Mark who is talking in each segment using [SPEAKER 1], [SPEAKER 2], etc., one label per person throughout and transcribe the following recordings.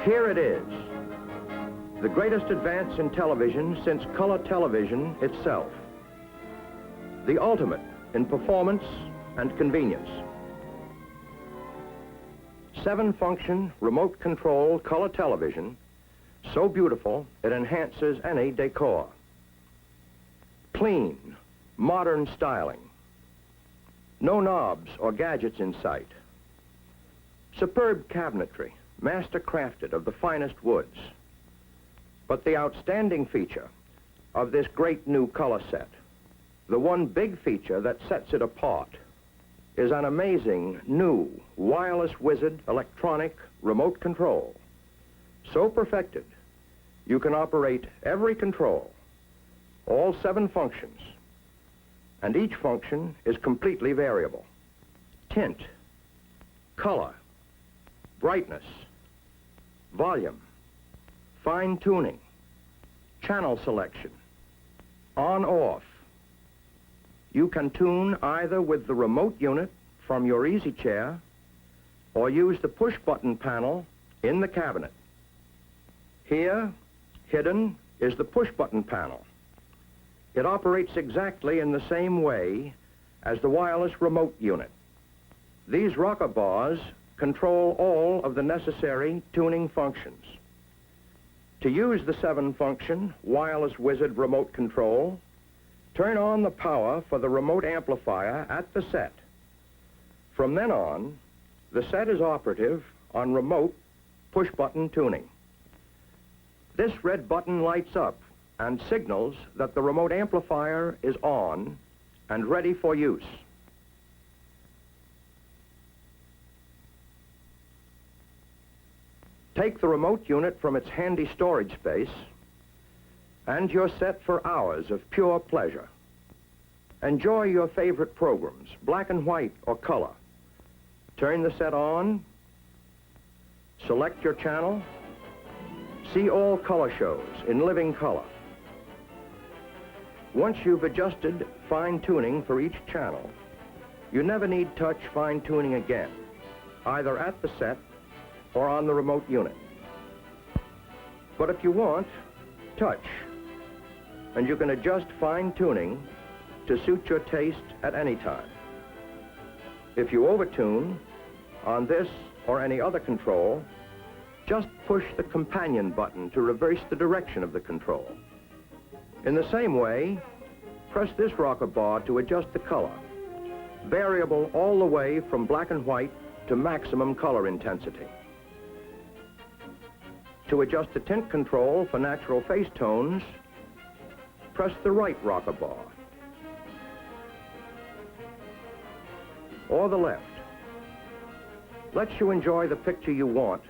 [SPEAKER 1] Here it is, the greatest advance in television since color television itself. The ultimate in performance and convenience. 7-function remote control color television, so beautiful it enhances any decor. Clean, modern styling. No knobs or gadgets in sight. Superb cabinetry, master crafted of the finest woods. But the outstanding feature of this great new color set, the one big feature that sets it apart, is an amazing new wireless wizard electronic remote control. So perfected, you can operate every control, all 7 functions, and each function is completely variable. Tint, color, brightness, volume, fine tuning, channel selection, on-off. You can tune either with the remote unit from your easy chair or use the push-button panel in the cabinet. Here, hidden, is the push-button panel. It operates exactly in the same way as the wireless remote unit. These rocker bars control all of the necessary tuning functions. To use the 7-function wireless wizard remote control, turn on the power for the remote amplifier at the set. From then on, the set is operative on remote push-button tuning. This red button lights up and signals that the remote amplifier is on and ready for use. Take the remote unit from its handy storage space, and you're set for hours of pure pleasure. Enjoy your favorite programs, black and white or color. Turn the set on, select your channel, see all color shows in living color. Once you've adjusted fine-tuning for each channel, you never need touch fine-tuning again, either at the set or on the remote unit. But if you want, touch, and you can adjust fine-tuning to suit your taste at any time. If you overtune on this or any other control, just push the companion button to reverse the direction of the control. In the same way, press this rocker bar to adjust the color, variable all the way from black and white to maximum color intensity. To adjust the tint control for natural face tones, press the right rocker bar, or the left. Lets you enjoy the picture you want,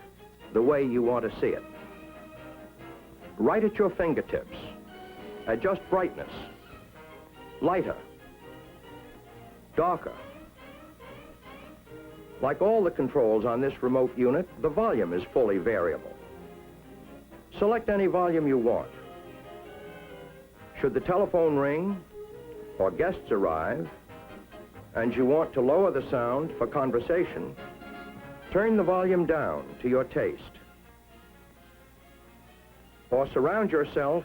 [SPEAKER 1] the way you want to see it. Right at your fingertips, adjust brightness, lighter, darker. Like all the controls on this remote unit, the volume is fully variable. Select any volume you want. Should the telephone ring or guests arrive and you want to lower the sound for conversation, turn the volume down to your taste. Or surround yourself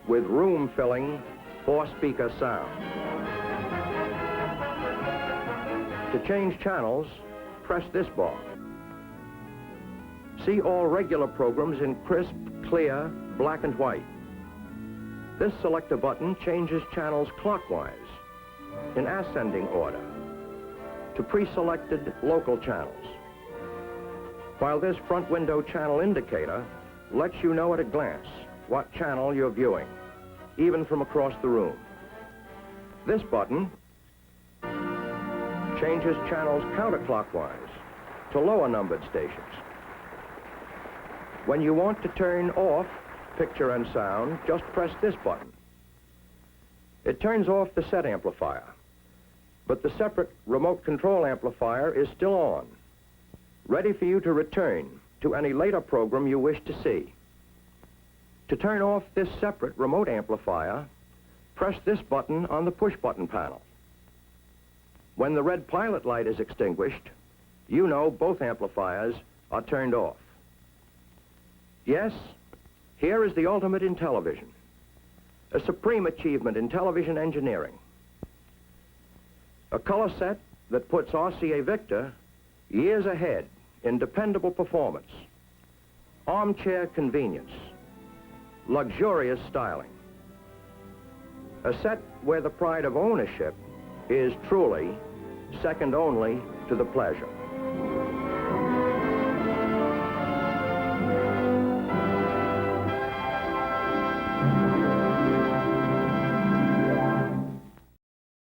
[SPEAKER 1] with room-filling 4-speaker sound. To change channels, press this bar. See all regular programs in crisp, clear, black and white. This selector button changes channels clockwise, in ascending order, to pre-selected local channels. While this front window channel indicator lets you know at a glance what channel you're viewing, even from across the room. This button changes channels counterclockwise to lower numbered stations. When you want to turn off picture and sound, just press this button. It turns off the set amplifier, but the separate remote control amplifier is still on, ready for you to return to any later program you wish to see. To turn off this separate remote amplifier, press this button on the push-button panel. When the red pilot light is extinguished, you know both amplifiers are turned off. Yes, here is the ultimate in television. A supreme achievement in television engineering. A color set that puts RCA Victor years ahead in dependable performance, armchair convenience, luxurious styling. A set where the pride of ownership is truly second only to the pleasure.